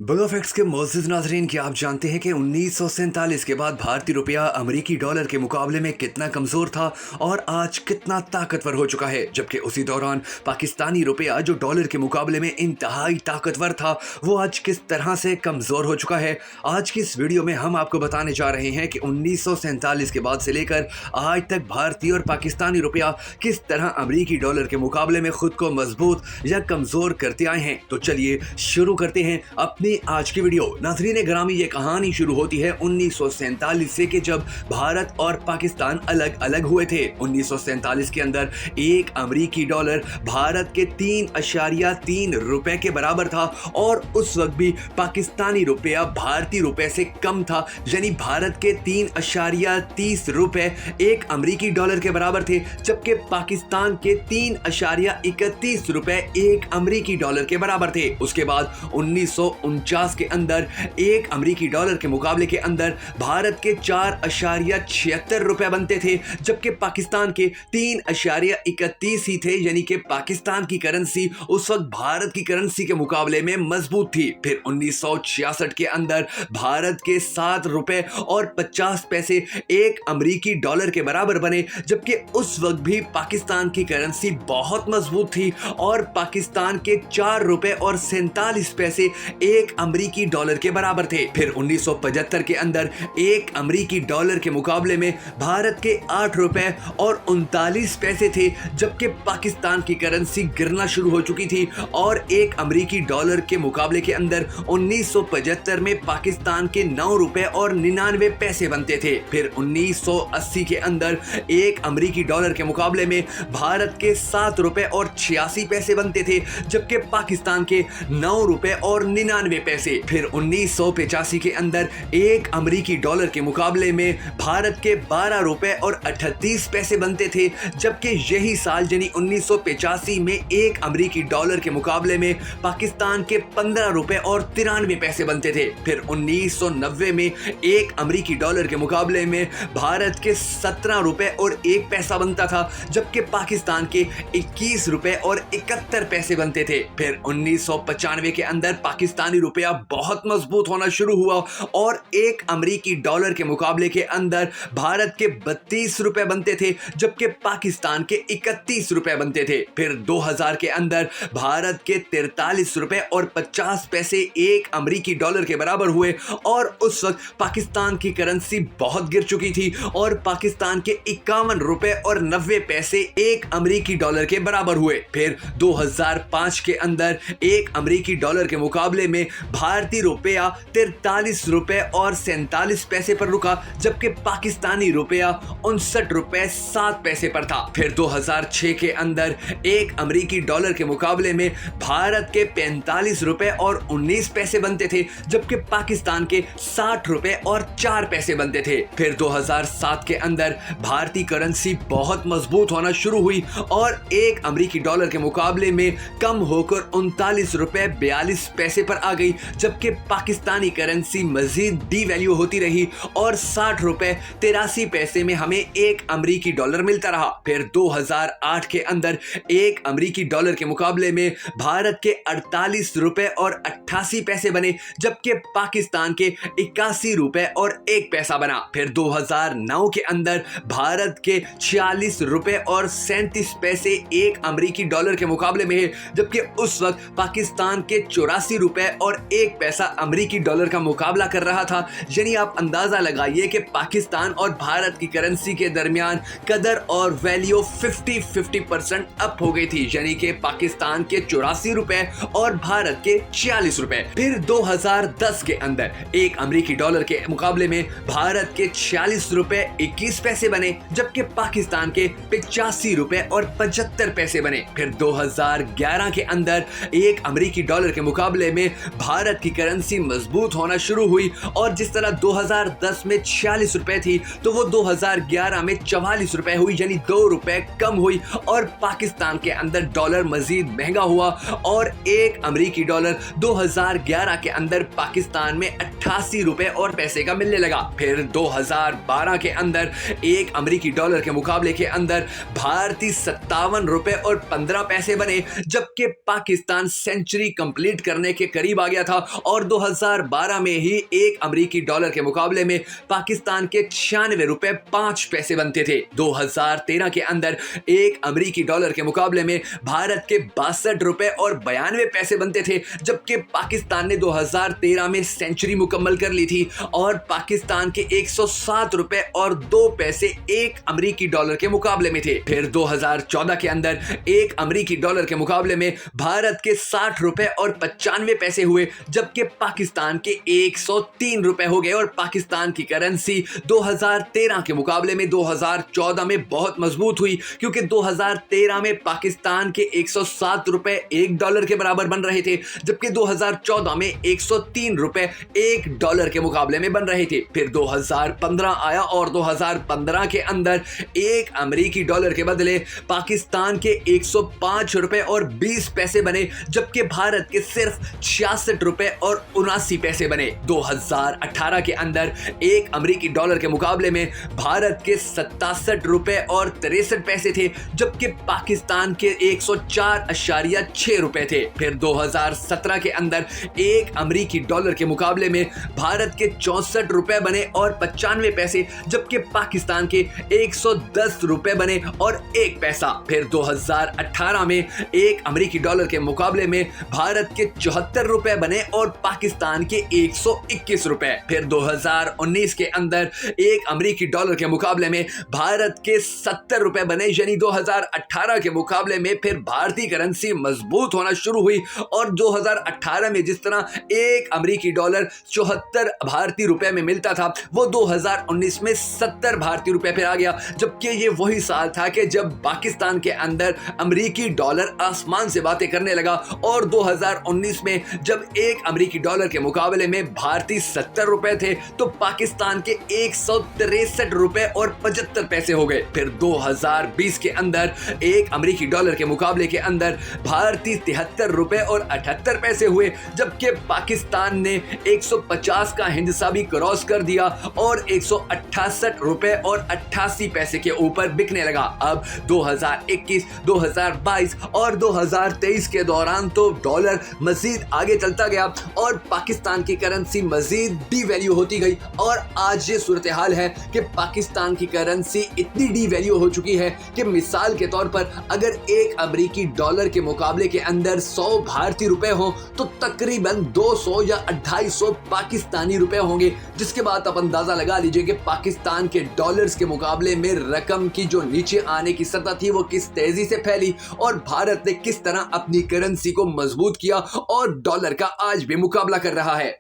Bulo facts के मोअज़्ज़िज़ नाज़रीन, क्या आप जानते हैं कि 1947 के बाद भारतीय रुपया अमेरिकी डॉलर के मुकाबले में कितना कमज़ोर था और आज कितना ताकतवर हो चुका है। जबकि उसी दौरान पाकिस्तानी रुपया जो डॉलर के मुकाबले में इंतहाई ताकतवर था, वो आज किस तरह से कमज़ोर हो चुका है। आज की इस वीडियो में हम आपको बताने जा रहे हैं कि 1947 के बाद से लेकर आज तक भारतीय और पाकिस्तानी रुपया किस तरह अमेरिकी डॉलर के मुकाबले में खुद को मजबूत या कमज़ोर करते आए हैं। तो चलिए शुरू करते हैं अपनी आज की वीडियो। नाज़रीन ग्रामी, ये कहानी शुरू होती है 1947 से कि जब भारत और पाकिस्तान अलग अलग हुए थे। 1947 के अंदर एक अमेरिकी डॉलर भारत के 3.3 रुपए के बराबर था और उस वक्त भी पाकिस्तानी रुपया भारतीय रुपए से कम था, यानी भारत के 3.30 रुपए एक अमेरिकी डॉलर के बराबर थे, जबकि पाकिस्तान के 3.31 रुपए एक अमेरिकी डॉलर के बराबर थे। उसके बाद 1949 के अंदर एक अमेरिकी डॉलर के मुकाबले के अंदर भारत के 4.76 रुपए बनते थे, जबकि पाकिस्तान के 3.31 ही थे, यानी कि पाकिस्तान की करेंसी उस वक्त भारत की करेंसी के मुकाबले में मजबूत थी। फिर 1966 के अंदर भारत के 7 रुपए और 50 पैसे एक अमेरिकी डॉलर के बराबर बने, जबकि उस वक्त भी पाकिस्तान की करेंसी बहुत मजबूत थी और पाकिस्तान के 4 रुपए और 47 पैसे एक अमेरिकी डॉलर के बराबर थे। फिर 1975 के अंदर एक अमेरिकी डॉलर के मुकाबले में भारत के 8 रुपए और 39 पैसे थे, जबकि पाकिस्तान की करेंसी गिरना शुरू हो चुकी थी और एक अमेरिकी डॉलर के मुकाबले के अंदर 1975 में पाकिस्तान के 9 रुपए और 99 पैसे बनते थे। फिर 1980 के अंदर एक अमेरिकी डॉलर के मुकाबले में भारत के 7 रुपए और 86 पैसे बनते थे, जबकि पाकिस्तान के 9 रुपए और 99 पैसे। फिर 1985 के अंदर एक अमेरिकी डॉलर के मुकाबले में भारत के 12 रुपए और 38 पैसे बनते थे, जबकि यही साल यानी 1985 में एक अमेरिकी डॉलर के मुकाबले में पाकिस्तान के 15 रुपए और 93 पैसे बनते थे। फिर 1990 में एक अमेरिकी डॉलर के मुकाबले में भारत के 17 रुपए और 1 पैसा बनता था, जबकि पाकिस्तान के 21 रुपए और 71 पैसे बनते थे। फिर 1995 के अंदर पाकिस्तानी रुपया बहुत मजबूत होना शुरू हुआ और एक अमेरिकी डॉलर के मुकाबले के अंदर भारत के 32 रुपए बनते थे, जबकि पाकिस्तान के 31 रुपए बनते थे। फिर 2000 के अंदर भारत के 43 रुपए और 50 पैसे एक अमेरिकी डॉलर के बराबर हुए और उस वक्त पाकिस्तान की करेंसी बहुत गिर चुकी थी और पाकिस्तान के 51 रुपए और 90 पैसे एक अमेरिकी डॉलर के बराबर हुए। फिर 2005 के अंदर एक अमेरिकी डॉलर के मुकाबले में भारतीय रुपया 43 रुपए और 47 पैसे पर रुका, जबकि पाकिस्तानी रुपया 59 रुपए 7 पैसे पर था। फिर 2006 के अंदर एक अमेरिकी डॉलर के मुकाबले में भारत के 45 रुपए और 19 पैसे बनते थे, जबकि पाकिस्तान के 60 रुपए और 4 पैसे बनते थे। फिर 2007 के अंदर भारतीय करेंसी बहुत मजबूत होना शुरू हुई और एक अमेरिकी डॉलर के मुकाबले में कम होकर 39 रुपए 42 पैसे पर आ गई, जबकि पाकिस्तानी करेंसी मजीद डीवैल्यू होती रही और 60 रुपए 83 पैसे में हमें एक अमेरिकी डॉलर मिलता रहा। फिर 2008 के अंदर एक अमेरिकी डॉलर के मुकाबले में भारत के 48 रुपए और 88 पैसे बने, जबकि पाकिस्तान के 81 रुपए और 1 पैसा बना। फिर 2009 के अंदर भारत के 46 रुपए और 37 पैसे एक अमेरिकी डॉलर के मुकाबले में है, जबकि उस वक्त पाकिस्तान के 84 रुपए और 1 पैसा अमेरिकी डॉलर का मुकाबला कर रहा था। यानी आप अंदाजा लगाइए कि पाकिस्तान और भारत की करेंसी के दरमियान कदर और वैल्यू 50-50% अप हो गई थी, यानी कि पाकिस्तान के 84 रुपए और भारत के 46 रुपए। फिर 2010 के अंदर एक अमेरिकी डॉलर के मुकाबले में भारत के 46 रुपए 21 पैसे बने, जबकि पाकिस्तान के 85 रुपए और 75 पैसे बने। फिर 2011 के अंदर एक अमेरिकी डॉलर के मुकाबले में भारत की करेंसी मजबूत होना शुरू हुई और जिस तरह 2010 में 46 रुपए थी तो वो 2011 में 44 रुपए हुई, यानी 2 रुपए कम हुई और पाकिस्तान के अंदर डॉलर मजीद महंगा हुआ और एक अमेरिकी डॉलर 2011 के अंदर पाकिस्तान में 88 रुपए और पैसे का मिलने लगा। फिर 2012 के अंदर एक अमेरिकी डॉलर के मुकाबले के अंदर भारतीय 57 रुपए और 15 पैसे बने, जबकि पाकिस्तान सेंचुरी कंप्लीट करने के करीब आ गया गया था और 2012 में ही एक अमेरिकी डॉलर के मुकाबले में पाकिस्तान के 96 रुपए 5 पैसे बनते थे। 2013 के अंदर एक अमेरिकी डॉलर के मुकाबले में भारत के 62 रुपए और 92 पैसे बनते थे, जबकि पाकिस्तान ने 2013 में सेंचुरी मुकम्मल कर ली थी और पाकिस्तान के 107 रुपए और 2 पैसे एक अमेरिकी डॉलर के मुकाबले में थे। फिर 2014 के अंदर एक अमेरिकी डॉलर के मुकाबले में भारत के 60 रुपए और 95 पैसे हुए, जबकि पाकिस्तान के 103 रुपए हो गए और पाकिस्तान की करेंसी 2013 के मुकाबले में 2014 में बहुत मजबूत हुई, क्योंकि 2013 में पाकिस्तान के 107 रुपए एक डॉलर के बराबर बन रहे थे, जबकि 2014 में 103 रुपए एक डॉलर के मुकाबले में बन रहे थे। फिर 2015 आया और 2015 के अंदर एक अमेरिकी डॉलर के बदले पाकिस्तान के 105 रुपए और 20 पैसे बने, जबकि भारत के सिर्फ 66 रुपए और 79 पैसे बने। 2018 के अंदर एक अमेरिकी डॉलर के मुकाबले में भारत के 67 रुपए और 63 पैसे थे, जबकि पाकिस्तान के 104.6 रुपए थे। फिर 2017 के अंदर एक अमेरिकी डॉलर के मुकाबले में भारत के 64 रुपए बने और 95 पैसे, जबकि पाकिस्तान के 110 रुपए बने और 1 पैसा। फिर 2018 में एक अमेरिकी डॉलर के मुकाबले में भारत के 74 रुपए बने और पाकिस्तान के 121 रुपए। फिर 2019 के अंदर एक अमेरिकी डॉलर के मुकाबले में भारत के 70 रुपए बने, यानी 2018 के मुकाबले में फिर भारतीय करेंसी मजबूत होना शुरू हुई और 2018 में जिस तरह एक अमेरिकी डॉलर 74 भारतीय रुपए में मिलता था, वो 2019 में 70 भारतीय रुपए पे आ गया, जबकि ये वही साल था कि जब पाकिस्तान के अंदर अमेरिकी डॉलर आसमान से बातें करने लगा और 2019 में जब एक अमेरिकी डॉलर के मुकाबले में भारतीय 70 रुपए थे, तो पाकिस्तान के 163 रुपए और 75 पैसे हो गए। फिर 2020 के अंदर एक अमेरिकी डॉलर के मुकाबले के अंदर भारतीय 73 रुपए और 78 पैसे हुए, जबकि पाकिस्तान ने 150 का हिंसा भी क्रॉस कर दिया और 168 रुपए और 88 पैसे के ऊपर बिकने लगा। अब 2021, 2022 और 2023 के दौरान तो डॉलर मजीद आगे चलता गया और पाकिस्तान की करेंसी मजीद डीवैल्यू होती गई और आज ये सूरत हाल है कि पाकिस्तान की करेंसी इतनी डीवैल्यू हो चुकी है कि मिसाल के तौर पर अगर एक अमेरिकी डॉलर के मुकाबले के अंदर 100 भारतीय रुपए हो तो तकरीबन 200 या 250 पाकिस्तानी रुपए होंगे, जिसके बाद आप अंदाजा लगा लीजिए कि पाकिस्तान के डॉलर्स के मुकाबले में रकम की जो नीचे आने की सतह थी वो किस तेजी से फैली और भारत ने किस तरह अपनी करेंसी को मजबूत किया और डॉलर का आज भी मुकाबला कर रहा है।